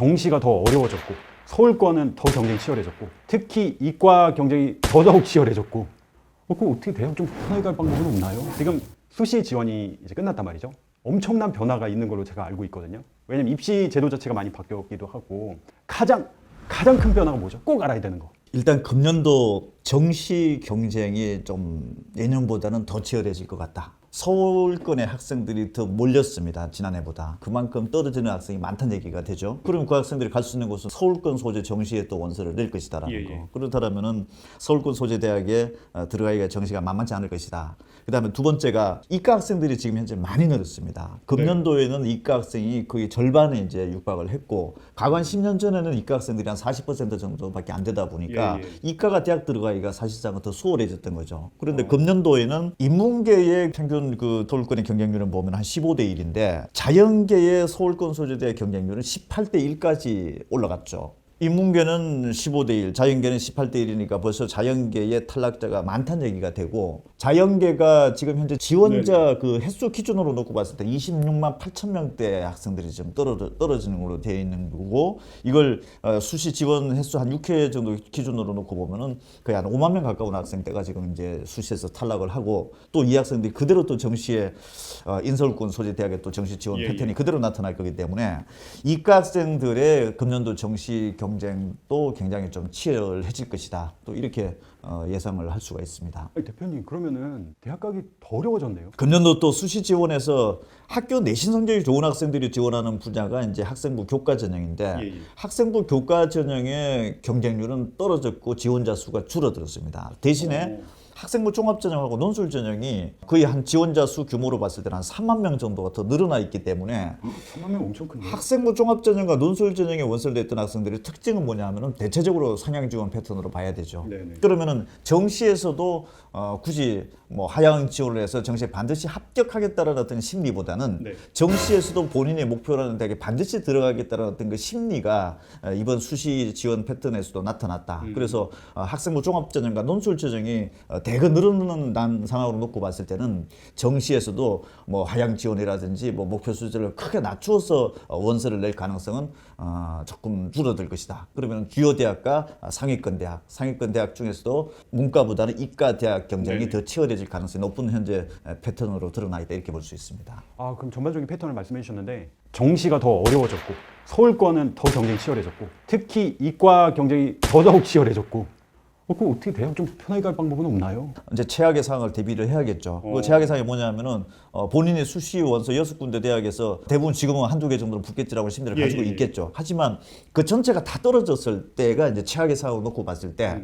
정시가 더 어려워졌고 서울권은 더 경쟁이 치열해졌고 특히 이과 경쟁이 더더욱 치열해졌고 그거 어떻게 대학 좀 편하게 갈 방법은 없나요? 지금 수시 지원이 이제 끝났단 말이죠. 엄청난 변화가 있는 걸로 제가 알고 있거든요. 왜냐면 입시 제도 자체가 많이 바뀌었기도 하고 가장 큰 변화가 뭐죠? 꼭 알아야 되는 거. 일단 금년도 정시 경쟁이 좀 예년보다는 더 치열해질 것 같다. 서울권의 학생들이 더 몰렸습니다. 지난해보다. 그만큼 떨어지는 학생이 많다는 얘기가 되죠. 그럼 그 학생들이 갈 수 있는 곳은 서울권 소재 정시에 또 원서를 낼 것이다라는 거. 그렇다면은 서울권 소재 대학에 들어가기가 정시가 만만치 않을 것이다. 그다음에 두 번째가 이과 학생들이 지금 현재 많이 늘었습니다. 금년도에는 이과 학생이 거의 절반에 이제 육박을 했고 과거 10년 전에는 이과 학생들이 한 40% 정도밖에 안 되다 보니까 이과가 대학 들어가기가 사실상은 더 수월해졌던 거죠. 그런데 금년도에는 인문계의 평균 그 서울권의 경쟁률은 보면 한 15대 1인데 자연계의 서울권 소재대 경쟁률은 18대 1까지 올라갔죠. 인문계는 15대 1, 자연계는 18대 1이니까 벌써 자연계의 탈락자가 많다는 얘기가 되고 자연계가 지금 현재 지원자 그 횟수 기준으로 놓고 봤을 때 26만 8천 명대 학생들이 좀 떨어지는 걸로 되어 있는 거고 이걸 수시 지원 횟수 한 6회 정도 기준으로 놓고 보면은 거의 한 5만 명 가까운 학생대가 지금 이제 수시에서 탈락을 하고 또 이 학생들이 그대로 또 정시에 인서울권 소재 대학의 또 정시 지원 패턴이 그대로 나타날 거기 때문에 이과 학생들의 금년도 정시 경쟁도 굉장히 좀 치열해질 것이다. 또 이렇게 예상을 할 수가 있습니다. 아니, 대표님 그러면은 대학 가기 더 어려워졌네요. 금년도 또 수시 지원에서 학교 내신 성적이 좋은 학생들이 지원하는 분야가 이제 학생부 교과 전형인데 학생부 교과 전형의 경쟁률은 떨어졌고 지원자 수가 줄어들었습니다. 대신에 학생부 종합전형하고 논술전형이 거의 한 지원자 수 규모로 봤을 때는 한 3만 명 정도가 더 늘어나 있기 때문에 3만 명 엄청 큰데. 학생부 종합전형과 논술전형에 원서를 냈던 학생들의 특징은 뭐냐면은 대체적으로 상향 지원 패턴으로 봐야 되죠. 네네. 그러면은 정시에서도 굳이 뭐 하향 지원을 해서 정시에 반드시 합격하겠다라는 어떤 심리보다는 정시에서도 본인의 목표라는 대학에 반드시 들어가겠다라는 어떤 그 심리가 이번 수시 지원 패턴에서도 나타났다. 그래서 학생부 종합전형과 논술전형이 대거 늘어나는 상황으로 놓고 봤을 때는 정시에서도 뭐 하향 지원이라든지 뭐 목표 수준을 크게 낮추어서 원서를 낼 가능성은 조금 줄어들 것이다. 그러면 주요 대학과 상위권 대학 중에서도 문과보다는 이과 대학 경쟁이 더 치열해질 가능성이 높은 현재 패턴으로 드러나 있다 이렇게 볼 수 있습니다. 아, 그럼 전반적인 패턴을 말씀해 주셨는데 정시가 더 어려워졌고 서울권은 더 경쟁이 치열해졌고 특히 이과 경쟁이 더더욱 치열해졌고 그럼 어떻게 대학 좀 편하게 갈 방법은 없나요? 이제 최악의 상황을 대비를 해야겠죠. 그 최악의 상황이 뭐냐면은 본인의 수시 원서 6군데 대학에서 대부분 지금은 한두 개 정도는 붙겠지라고 심리를 가지고 있겠죠. 하지만 그 전체가 다 떨어졌을 때가 이제 최악의 상황을 놓고 봤을 때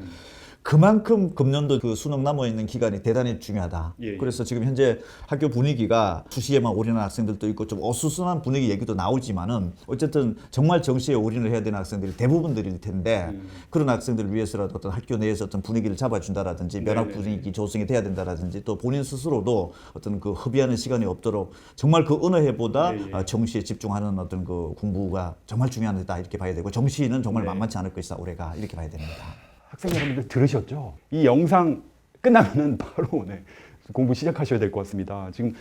그만큼 금년도 그 수능 남아있는 기간이 대단히 중요하다. 그래서 지금 현재 학교 분위기가 수시에만 올인한 학생들도 있고 좀 어수선한 분위기 얘기도 나오지만은 어쨌든 정말 정시에 올인을 해야 되는 학생들이 대부분들일 텐데 그런 학생들을 위해서라도 어떤 학교 내에서 어떤 분위기를 잡아준다라든지 면학 분위기 조성이 돼야 된다라든지 또 본인 스스로도 어떤 그 허비하는 시간이 없도록 정말 그 어느 해보다 정시에 집중하는 어떤 그 공부가 정말 중요하다 이렇게 봐야 되고 정시는 정말 만만치 않을 것이다 올해가 이렇게 봐야 됩니다. 학생 여러분들 들으셨죠? 이 영상 끝나면은 바로 공부 시작하셔야 될 것 같습니다. 지금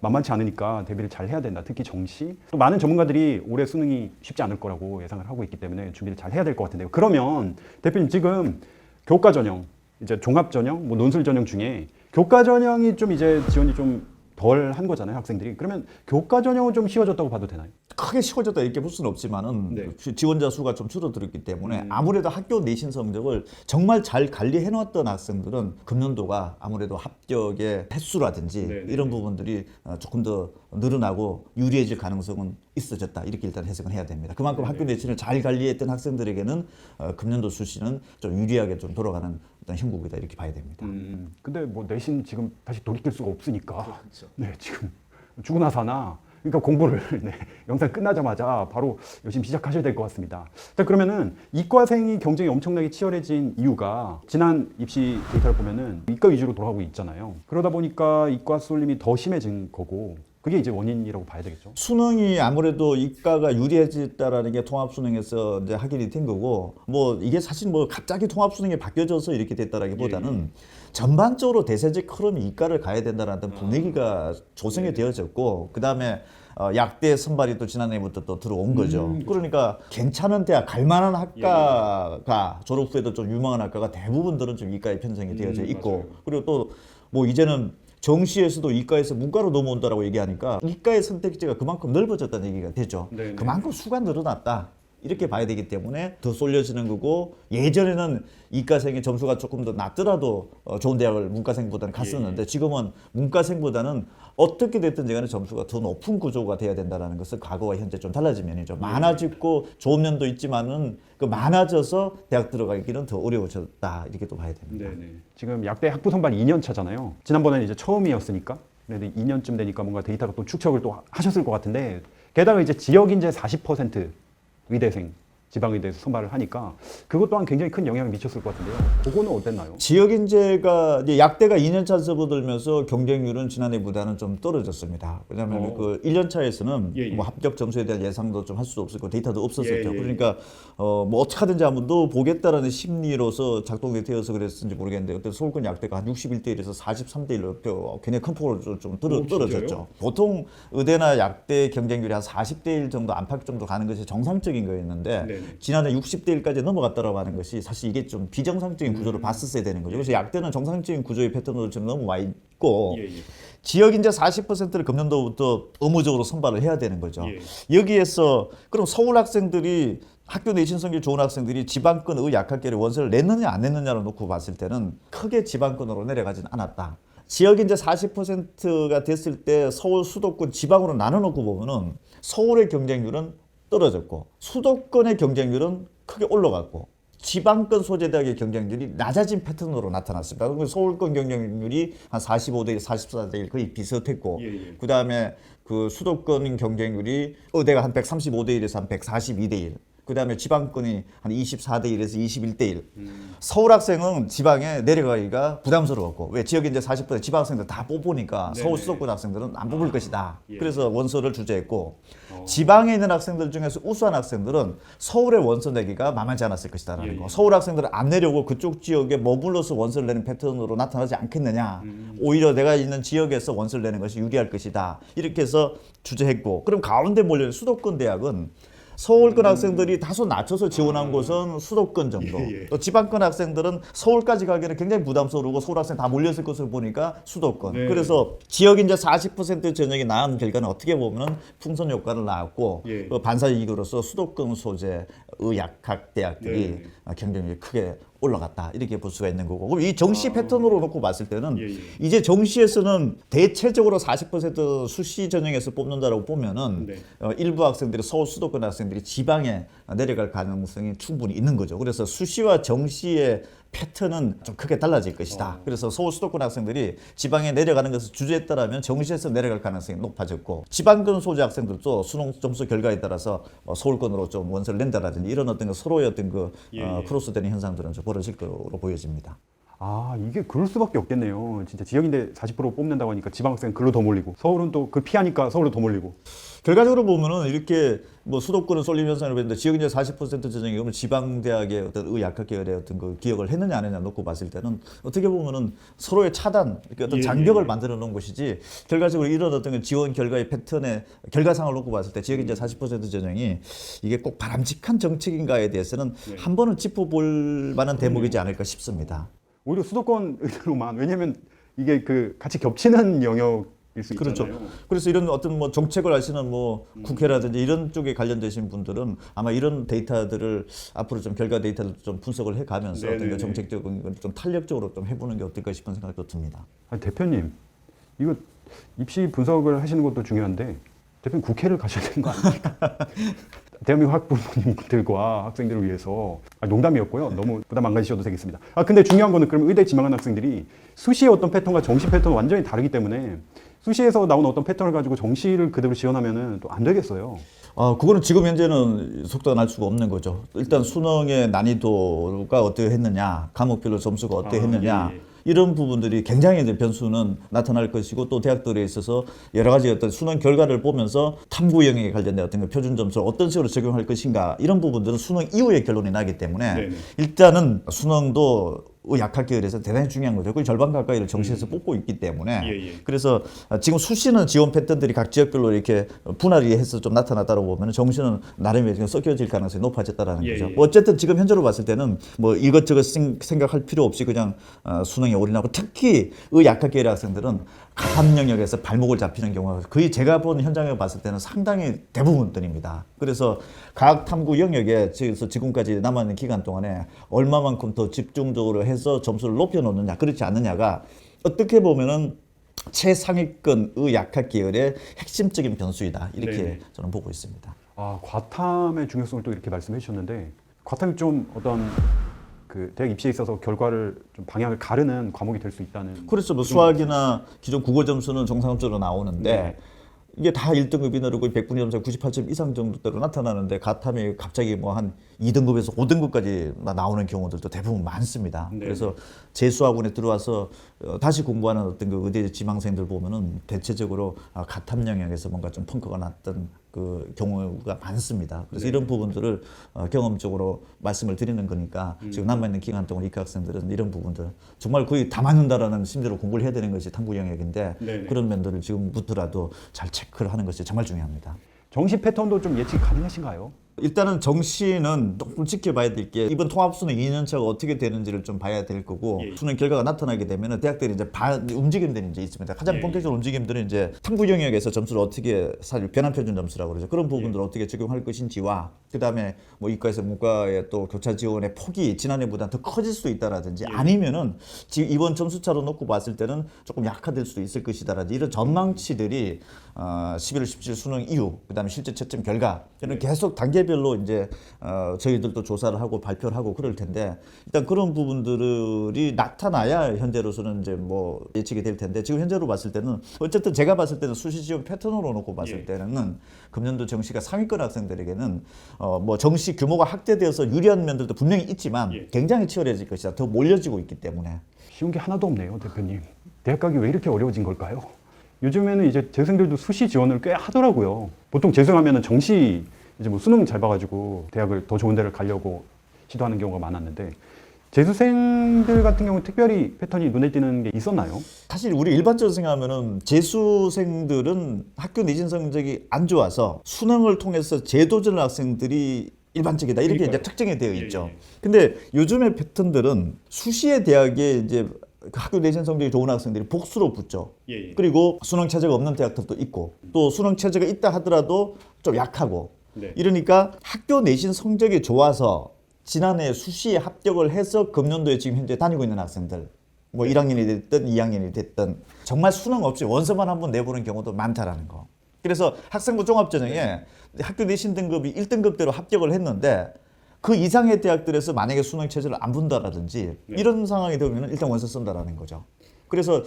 만만치 않으니까 대비를 잘 해야 된다. 특히 정시. 또 많은 전문가들이 올해 수능이 쉽지 않을 거라고 예상을 하고 있기 때문에 준비를 잘 해야 될 것 같은데요. 그러면 대표님 지금 교과 전형, 이제 종합 전형, 뭐 논술 전형 중에 교과 전형이 좀 이제 지원이 좀 덜 한 거잖아요, 학생들이. 그러면 교과 전형은 좀 쉬워졌다고 봐도 되나요? 크게 쉬워졌다 이렇게 볼 수는 없지만은 지원자 수가 좀 줄어들었기 때문에 아무래도 학교 내신 성적을 정말 잘 관리해 놓았던 학생들은 금년도가 아무래도 합격의 횟수라든지 이런 부분들이 조금 더 늘어나고 유리해질 가능성은 있어졌다 이렇게 일단 해석은 해야 됩니다. 그만큼 학교 내신을 잘 관리했던 학생들에게는 금년도 수시는 좀 유리하게 좀 돌아가는 어떤 형국이다 이렇게 봐야 됩니다. 근데 뭐 내신 지금 다시 돌이킬 수가 없으니까 네, 지금 죽으나 사나 그러니까 공부를 영상 끝나자마자 바로 열심히 시작하셔야 될 것 같습니다. 자, 그러면은 이과생이 경쟁이 엄청나게 치열해진 이유가 지난 입시 데이터를 보면은 이과 위주로 돌아가고 있잖아요. 그러다 보니까 이과 쏠림이 더 심해진 거고 그게 이제 원인이라고 봐야 되겠죠. 수능이 아무래도 이과가 유리해졌다라는 게 통합 수능에서 이제 확인이 된 거고 뭐 이게 사실 뭐 갑자기 통합 수능이 바뀌어져서 이렇게 됐다라기보다는 전반적으로 대세적 흐름이 이과를 가야 된다는 분위기가 조성이 되어졌고 그다음에 약대 선발이 또 지난해부터 또 들어온 거죠. 그러니까 괜찮은 대학, 갈만한 학과가 졸업 후에도 좀 유망한 학과가 대부분들은 좀 이과에 편성이 되어져 있고, 맞아요. 그리고 또 뭐 이제는 정시에서도 이과에서 문과로 넘어온다라고 얘기하니까 이과의 선택지가 그만큼 넓어졌다는 얘기가 되죠. 네네. 그만큼 수가 늘어났다. 이렇게 봐야 되기 때문에 더 쏠려지는 거고, 예전에는 이과생의 점수가 조금 더 낮더라도 좋은 대학을 문과생보다는 갔었는데 지금은 문과생보다는 어떻게 됐든지 간에 점수가 더 높은 구조가 돼야 된다는 것은 과거와 현재 좀 달라진 면이 좀 많아지고 좋은 면도 있지만은 그 많아져서 대학 들어가기는 더 어려워졌다, 이렇게 또 봐야 됩니다. 네네. 지금 약대 학부 선발 2년 차잖아요. 지난번에는 이제 처음이었으니까. 그런데 2년쯤 되니까 뭔가 데이터가 또 축적을 또 하셨을 것 같은데, 게다가 이제 지역 인재 40% 의대생, 지방의대에서 선발을 하니까 그것 또한 굉장히 큰 영향을 미쳤을 것 같은데요. 그거는 어땠나요? 지역 인재가 이제 약대가 2년차 접어들면서 경쟁률은 지난해보다는 좀 떨어졌습니다. 왜냐하면 그 1년차에서는 예, 예. 뭐 합격 점수에 대한 예상도 좀 할 수 없었고 데이터도 없었었죠. 예, 예. 그러니까 뭐 어떻게 하든지 한번 더 보겠다라는 심리로서 작동이 되어서 그랬는지 모르겠는데, 그때 서울권 약대가 한 61대 1에서 43대 1로 굉장히 큰 폭으로 좀 떨어졌죠. 진짜요? 보통 의대나 약대 경쟁률이 한 40대 1 정도 안팎 정도 가는 것이 정상적인 거였는데 네네. 지난해 60대 1까지 넘어갔다라고 하는 것이 사실 이게 좀 비정상적인 구조를 봤었어야 되는 거죠. 그래서 약대는 정상적인 구조의 패턴으로 지금 넘어와 있고, 예, 예. 지역 인재 40%를 금년도부터 의무적으로 선발을 해야 되는 거죠. 예. 여기에서 그럼 서울 학생들이 학교 내신 성적이 좋은 학생들이 지방권 의약학계를 원서를 냈느냐 안 냈느냐를 놓고 봤을 때는 크게 지방권으로 내려가진 않았다. 지역 인재 40%가 됐을 때 서울 수도권 지방으로 나눠놓고 보면은 서울의 경쟁률은 떨어졌고 수도권의 경쟁률은 크게 올라갔고 지방권 소재대학의 경쟁률이 낮아진 패턴으로 나타났습니다. 그러면 서울권 경쟁률이 한 45대 1, 44대 1 거의 비슷했고, 예, 예. 그 다음에 그 수도권 경쟁률이 의대가 한 135대 1에서 한 142대 1. 그 다음에 지방권이 한 24대 1에서 21대 1. 서울 학생은 지방에 내려가기가 부담스러웠고, 왜 지역 인재 40% 지방 학생들 다 뽑으니까 네네. 서울 수도권 학생들은 안 뽑을 것이다. 예. 그래서 원서를 주저했고, 지방에 있는 학생들 중에서 우수한 학생들은 서울에 원서 내기가 만만치 않았을 것이다라는 예, 거. 예. 서울 학생들은 안 내려고 그쪽 지역에 머물러서 원서를 내는 패턴으로 나타나지 않겠느냐. 오히려 내가 있는 지역에서 원서를 내는 것이 유리할 것이다. 이렇게 해서 주저했고, 그럼 가운데 몰려있는 수도권 대학은 서울권 학생들이 다소 낮춰서 지원한 곳은 수도권 정도. 예, 예. 또 지방권 학생들은 서울까지 가기에는 굉장히 부담스러우고 서울 학생 다 몰렸을 것을 보니까 수도권. 네. 그래서 지역 인재 40% 전역이 나은 결과는 어떻게 보면 풍선 효과를 낳았고, 예. 그 반사이익으로서 수도권 소재 의약학 대학들이 네. 경쟁률이 크게 올라갔다, 이렇게 볼 수가 있는 거고, 그럼 이 정시 패턴으로 놓고 봤을 때는 예, 예. 이제 정시에서는 대체적으로 40% 수시 전형에서 뽑는다라고 보면은 네. 일부 학생들이 서울 수도권 학생들이 지방에 내려갈 가능성이 충분히 있는 거죠. 그래서 수시와 정시의 패턴은 좀 크게 달라질 것이다. 그래서 서울 수도권 학생들이 지방에 내려가는 것을 주저했다라면 정시에서 내려갈 가능성이 높아졌고, 지방권 소재 학생들도 수능 점수 결과에 따라서 서울권으로 좀 원서를 낸다라든지 이런 어떤 서로의 어떤 그 예, 예. 크로스되는 현상들은 좀 벌어질 거로 보여집니다. 아, 이게 그럴 수밖에 없겠네요. 진짜 지역인데 40% 뽑는다고 하니까 지방학생 글로 더 몰리고, 서울은 또 그 피하니까 서울로 더 몰리고. 결과적으로 보면은 이렇게 뭐 수도권은 쏠림 현상을 보는데 지역 인재 40% 전형이 그러면 지방 대학의 어떤 의학학 계열의 어떤 그 기억을 했느냐 안 했느냐 놓고 봤을 때는 어떻게 보면은 서로의 차단, 이렇게 어떤 예, 장벽을 예. 만들어 놓은 것이지, 결과적으로 이런 어떤 그 지원 결과의 패턴의 결과상을 놓고 봤을 때 지역 인재 40% 전형이 이게 꼭 바람직한 정책인가에 대해서는 한 번은 짚어볼 만한 대목이지 않을까 싶습니다. 오히려 수도권 의대로만, 왜냐면 이게 그 같이 겹치는 영역일 수 그렇죠. 있잖아요. 그래서 이런 어떤 뭐 정책을 하시는 뭐 국회라든지 이런 쪽에 관련되신 분들은 아마 이런 데이터들을 앞으로 좀 결과 데이터를 좀 분석을 해가면서 어떤 네네네. 그 정책적인 걸 좀 탄력적으로 좀 해보는 게 어떨까 싶은 생각도 듭니다. 아니, 대표님, 이거 입시 분석을 하시는 것도 중요한데 대표님 국회를 가셔야 되는 거 아닙니까? 대한민국 학부모님들과 학생들을 위해서, 농담이었고요. 너무 부담 안 가지셔도 되겠습니다. 근데 중요한 거는 그럼 의대 지망한 학생들이 수시의 어떤 패턴과 정시 패턴은 완전히 다르기 때문에 수시에서 나온 어떤 패턴을 가지고 정시를 그대로 지원하면은 또 안 되겠어요. 그거는 지금 현재는 속단할 수가 없는 거죠. 일단 수능의 난이도가 어떠했느냐, 과목별로 점수가 어떠했느냐, 예, 예. 이런 부분들이 굉장히 이제 변수는 나타날 것이고, 또 대학들에 있어서 여러 가지 어떤 수능 결과를 보면서 탐구 영역에 관련된 어떤 그 표준 점수를 어떤 식으로 적용할 것인가, 이런 부분들은 수능 이후에 결론이 나기 때문에 네네. 일단은 수능도 의학학 계열에서 대단히 중요한 거죠. 거의 절반 가까이를 정시에서 뽑고 있기 때문에 예, 예. 그래서 지금 수시는 지원 패턴들이 각 지역별로 이렇게 분할이 해서 좀 나타났다고 보면 정시는 나름의 지금 섞여질 가능성이 높아졌다라는 예, 거죠. 예. 어쨌든 지금 현재로 봤을 때는 뭐 이것저것 생각할 필요 없이 그냥 수능에 올인하고 특히 의학학 계열 학생들은 가탐 영역에서 발목을 잡히는 경우가 거의 제가 본 현장에 봤을 때는 상당히 대부분들입니다. 그래서 과학 탐구 영역에 지금까지 남아있는 기간 동안에 얼마만큼 더 집중적으로 해서 점수를 높여놓느냐 그렇지 않느냐가 어떻게 보면은 최상위권 의학학 계열의 핵심적인 변수이다 이렇게 네네. 저는 보고 있습니다. 아, 과탐의 중요성을 또 이렇게 말씀해 주셨는데 과탐이 좀 어떤 그 대학 입시에 있어서 결과를 좀 방향을 가르는 과목이 될 수 있다는. 그래서 뭐 수학이나 기존 국어 점수는 정상적으로 나오는데 네. 이게 다 1등급이 늘고 100분위 점수 98점 이상 정도대로 나타나는데 가탐이 갑자기 뭐 한 2등급에서 5등급까지 나오는 경우들도 대부분 많습니다. 네. 그래서 재수학원에 들어와서 다시 공부하는 어떤 그 의대 지망생들 보면은 대체적으로 가탐 영역에서 뭔가 좀 펑크가 났던 그 경우가 많습니다. 그래서 네. 이런 부분들을 경험적으로 말씀을 드리는 거니까 지금 남아있는 기간 동안 이과 학생들은 이런 부분들 정말 거의 다 맞는다라는 심리로 공부를 해야 되는 것이 탐구 영역인데 네네. 그런 면들을 지금부터라도 잘 체크를 하는 것이 정말 중요합니다. 정시 패턴도 좀 예측 가능하신가요? 일단은 정시는 조금 지켜봐야 될 게 이번 통합수능 2년차가 어떻게 되는지를 좀 봐야 될 거고 예. 수능 결과가 나타나게 되면 대학들이 이제 움직임들이 이제 있습니다. 가장 예. 본격적인 움직임들은 이제 탐구 영역에서 점수를 어떻게 사실 변환 표준 점수라고 그러죠. 그런 부분들을 어떻게 적용할 것인지와 그다음에 뭐 이과에서 문과의 또 교차 지원의 폭이 지난해보다 더 커질 수도 있다라든지 아니면은 지금 이번 점수차로 놓고 봤을 때는 조금 약화될 수도 있을 것이다라든지 이런 전망치들이 11월 17일 수능 이후 그다음에 실제 채점 결과 저는 계속 단계별로 이제 저희들도 조사를 하고 발표를 하고 그럴 텐데 일단 그런 부분들이 나타나야 현재로서는 이제 뭐 예측이 될 텐데 지금 현재로 봤을 때는 어쨌든 제가 봤을 때는 수시 지원 패턴으로 놓고 봤을 때는 금년도 정시가 상위권 학생들에게는 뭐 정시 규모가 확대되어서 유리한 면들도 분명히 있지만 굉장히 치열해질 것이다. 더 몰려지고 있기 때문에 쉬운 게 하나도 없네요, 대표님. 대학 가기 왜 이렇게 어려워진 걸까요? 요즘에는 이제 재생들도 수시 지원을 꽤 하더라고요. 보통 재생하면은 정시 이제 뭐 수능 잘 봐가지고 대학을 더 좋은 데를 가려고 시도하는 경우가 많았는데 재수생들 같은 경우 특별히 패턴이 눈에 띄는 게 있었나요? 사실 우리 일반적으로 생각하면은 재수생들은 학교 내신 성적이 안 좋아서 수능을 통해서 재도전을 학생들이 일반적이다 이렇게 이제 특정이 되어 있죠. 근데 요즘의 패턴들은 수시의 대학에 이제 학교 내신 성적이 좋은 학생들이 복수로 붙죠. 그리고 수능 체제가 없는 대학들도 있고 또 수능 체제가 있다 하더라도 좀 약하고 이러니까 학교 내신 성적이 좋아서 지난해 수시에 합격을 해서 금년도에 지금 현재 다니고 있는 학생들 뭐 1학년이 됐든 2학년이 됐든 정말 수능 없이 원서만 한번 내보는 경우도 많다라는 거. 그래서 학생부 종합전형에 학교 내신 등급이 1등급대로 합격을 했는데 그 이상의 대학들에서 만약에 수능 체제를 안 본다라든지 이런 상황이 되면 일단 원서 쓴다라는 거죠. 그래서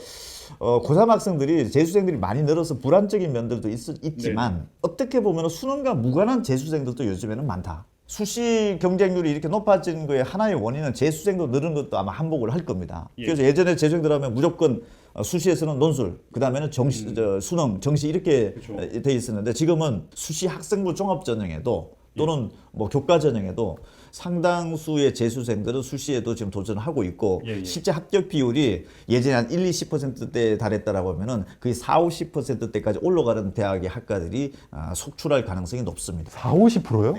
고3 학생들이 재수생들이 많이 늘어서 불안적인 면들도 있지만 어떻게 보면 수능과 무관한 재수생들도 요즘에는 많다. 수시 경쟁률이 이렇게 높아진 거에 하나의 원인은 재수생도 늘은 것도 아마 한몫을 할 겁니다. 그래서 예전에 재수생들 하면 무조건 수시에서는 논술, 그 다음에는 수능, 정시 이렇게 돼 있었는데 지금은 수시 학생부 종합전형에도 또는 뭐 교과 전형에도 상당수의 재수생들은 수시에도 지금 도전하고 있고 실제 합격 비율이 예전에 한 1, 20%대에 달했다라고 하면은 거의 4, 50%대까지 올라가는 대학의 학과들이 속출할 가능성이 높습니다. 4, 50%요?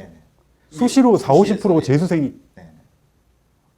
수시로 4, 50% 재수생이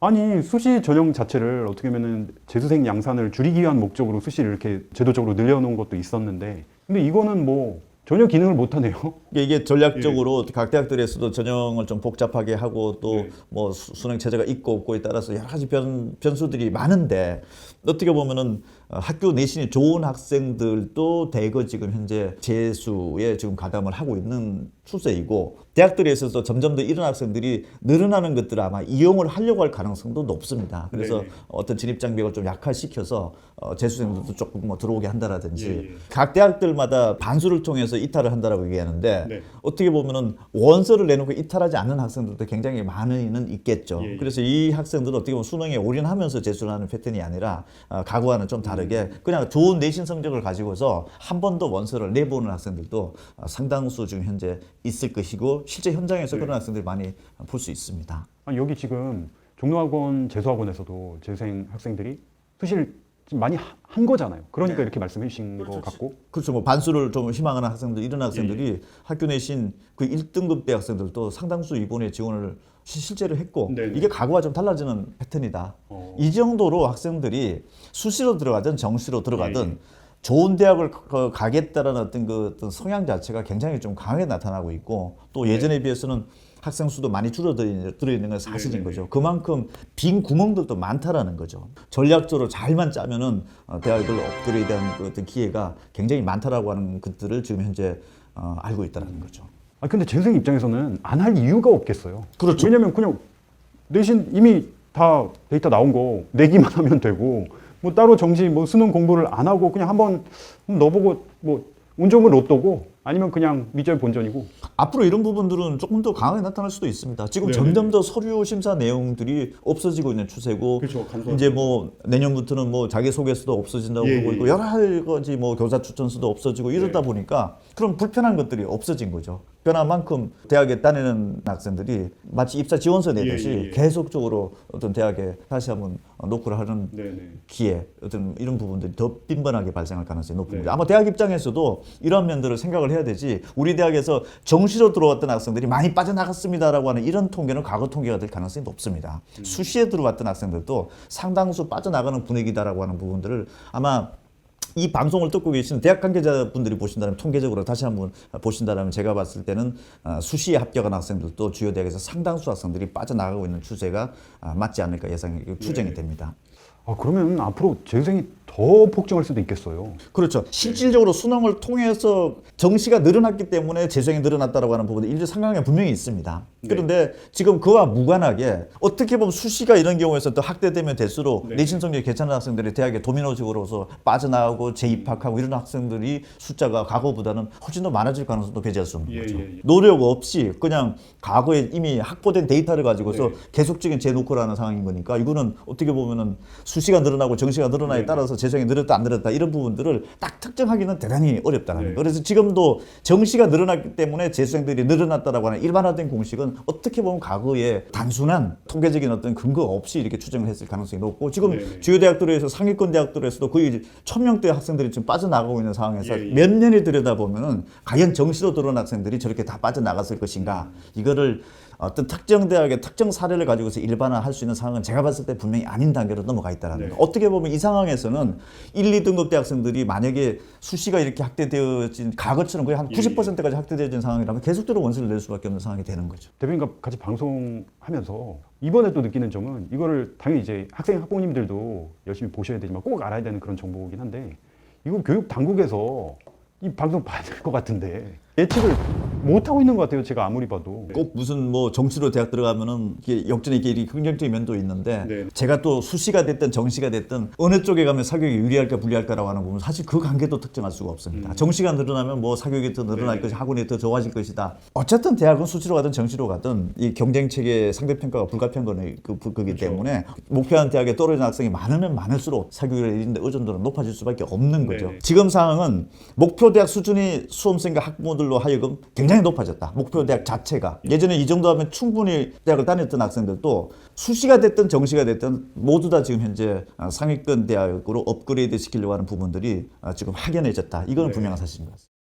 아니 수시 전형 자체를 어떻게 보면은 재수생 양산을 줄이기 위한 목적으로 수시를 이렇게 제도적으로 늘려놓은 것도 있었는데 근데 이거는 뭐 전혀 기능을 못하네요. 이게 전략적으로 각 대학들에서도 전형을 좀 복잡하게 하고 또 뭐 수능 체제가 있고 없고에 따라서 여러 가지 변수들이 많은데 어떻게 보면은 학교 내신이 좋은 학생들도 대거 지금 현재 재수에 지금 가담을 하고 있는 추세이고 대학들에 있어서 점점 더 이런 학생들이 늘어나는 것들을 아마 이용을 하려고 할 가능성도 높습니다. 그래서 어떤 진입 장벽을 좀 약화시켜서 재수생들도 조금 뭐 들어오게 한다라든지 각 대학들마다 반수를 통해서 이탈을 한다라고 얘기하는데 어떻게 보면은 원서를 내놓고 이탈하지 않는 학생들도 굉장히 많이는 있겠죠. 그래서 이 학생들은 어떻게 보면 수능에 올인하면서 재수를 하는 패턴이 아니라 과거와는 좀 다르게 그냥 좋은 내신 성적을 가지고서 한 번 더 원서를 내보는 학생들도 상당수 지금 현재 있을 것이고 실제 현장에서 그런 학생들 많이 볼 수 있습니다. 아니, 여기 지금 종로학원 재수학원에서도 재생 학생들이 수시를 좀 많이 한 거잖아요. 그러니까 이렇게 말씀해 주신 것 같고. 그렇죠. 뭐 반수를 좀 희망하는 학생들, 이런 학생들이 학교 내신 그 1등급 대 학생들도 상당수 이번에 지원을 실제로 했고, 네네. 이게 과거와 좀 달라지는 패턴이다. 이 이 정도로 학생들이 수시로 들어가든 정시로 들어가든 좋은 대학을 가겠다라는 어떤 성향 자체가 굉장히 좀 강하게 나타나고 있고, 또 예전에 비해서는 학생 수도 많이 줄어들어 있는 건 사실인 거죠. 그만큼 빈 구멍들도 많다라는 거죠. 전략적으로 잘만 짜면은 대학을 업그레이드한 그 어떤 기회가 굉장히 많다라고 하는 것들을 지금 현재 알고 있다라는 거죠. 아 근데 재생 입장에서는 안 할 이유가 없겠어요. 그렇죠. 왜냐면 그냥 내신 이미 다 데이터 나온 거 내기만 하면 되고 뭐 따로 정시 뭐 수능 공부를 안 하고 그냥 한번 넣어보고 뭐 운 좋으면 로또고 아니면 그냥 미절 본전이고. 앞으로 이런 부분들은 조금 더 강하게 나타날 수도 있습니다. 지금 네네. 점점 더 서류 심사 내용들이 없어지고 있는 추세고, 그렇죠. 이제 뭐 내년부터는 뭐 자기소개서도 없어진다고 예, 그러고 예, 있고, 여러 가지 뭐 교사 추천서도 없어지고 이러다 보니까 그런 불편한 것들이 없어진 거죠. 변화만큼 대학에 다니는 학생들이 마치 입사 지원서 내듯이 예, 예. 계속적으로 어떤 대학에 다시 한번 노크를 하는 네네. 기회, 어떤 이런 부분들이 더 빈번하게 발생할 가능성이 높은 네. 거죠. 아마 대학 입장에서도 이런 면들을 생각을 해야 되지, 우리 대학에서 정시로 들어왔던 학생들이 많이 빠져나갔습니다라고 하는 이런 통계는 과거 통계가 될 가능성이 높습니다. 수시에 들어왔던 학생들도 상당수 빠져나가는 분위기다라고 하는 부분들을 아마 이 방송을 듣고 계시는 대학 관계자분들이 보신다면, 통계적으로 다시 한번 보신다면 제가 봤을 때는 수시에 합격한 학생들도 주요 대학에서 상당수 학생들이 빠져나가고 있는 추세가 맞지 않을까 추정이 됩니다. 아 그러면 앞으로 재생이 더 폭증할 수도 있겠어요. 그렇죠. 실질적으로 수능을 통해서 정시가 늘어났기 때문에 재수생이 늘어났다라고 하는 부분이 일부 상황에 분명히 있습니다. 그런데 지금 그와 무관하게 어떻게 보면 수시가 이런 경우에서 또 확대되면 될수록 내신 성적이 괜찮은 학생들이 대학에 도미노식으로서 빠져나오고 재입학하고 이런 학생들이 숫자가 과거보다는 훨씬 더 많아질 가능성도 배제할 수 없는 거죠. 노력 없이 그냥 과거에 이미 확보된 데이터를 가지고서 계속적인 재노크라는 상황인 거니까, 이거는 어떻게 보면은 수시가 늘어나고 정시가 늘어나에 따라서 재수생이 늘었다 안 늘었다 이런 부분들을 딱 특정하기는 대단히 어렵다는 거예요. 그래서 지금도 정시가 늘어났기 때문에 재수생들이 늘어났다라고 하는 일반화된 공식은 어떻게 보면 과거에 단순한 통계적인 어떤 근거 없이 이렇게 추정을 했을 가능성이 높고, 지금 주요 대학들에서 상위권 대학들에서도 거의 1000명대 학생들이 지금 빠져나가고 있는 상황에서 몇 년을 들여다보면은 과연 정시로 들어온 학생들이 저렇게 다 빠져나갔을 것인가, 이거를 어떤 특정 대학의 특정 사례를 가지고서 일반화할 수 있는 상황은 제가 봤을 때 분명히 아닌 단계로 넘어가 있다는 거. 어떻게 보면 이 상황에서는 1, 2등급 대학생들이 만약에 수시가 이렇게 확대되어진 과거처럼 거의 한 90%까지 확대되어진 상황이라면 계속적으로 원서를 낼 수밖에 없는 상황이 되는 거죠. 대표님과 같이 방송하면서 이번에 또 느끼는 점은, 이거를 당연히 이제 학생 학부모님들도 열심히 보셔야 되지만 꼭 알아야 되는 그런 정보이긴 한데, 이거 교육 당국에서 이 방송 봐야 될 것 같은데 예측을 못 하고 있는 것 같아요. 제가 아무리 봐도. 꼭 무슨 뭐 정시로 대학 들어가면은 이게 역전의 이게 긍정적인 면도 있는데, 제가 또 수시가 됐든 정시가 됐든 어느 쪽에 가면 사교육이 유리할까 불리할까라고 하는 부분, 사실 그 관계도 특정할 수가 없습니다. 정시가 늘어나면 뭐 사교육이 더 늘어날 것이, 학원이 더 좋아질 것이다. 어쨌든 대학은 수시로 가든 정시로 가든 이 경쟁 체계 상대평가가 불가피한 거기 때문에 목표하는 대학에 떨어진 학생이 많으면 많을수록 사교육을 이루는데 의존도는 높아질 수밖에 없는 거죠. 지금 상황은 목표 대학 수준이 수험생과 학부모들로 하여금 굉장히 높아졌다. 목표 대학 자체가. 예전에 이 정도 하면 충분히 대학을 다녔던 학생들도 수시가 됐든 정시가 됐든 모두 다 지금 현재 상위권 대학으로 업그레이드 시키려고 하는 부분들이 지금 확연해졌다. 이건 분명한 사실인 것 같습니다.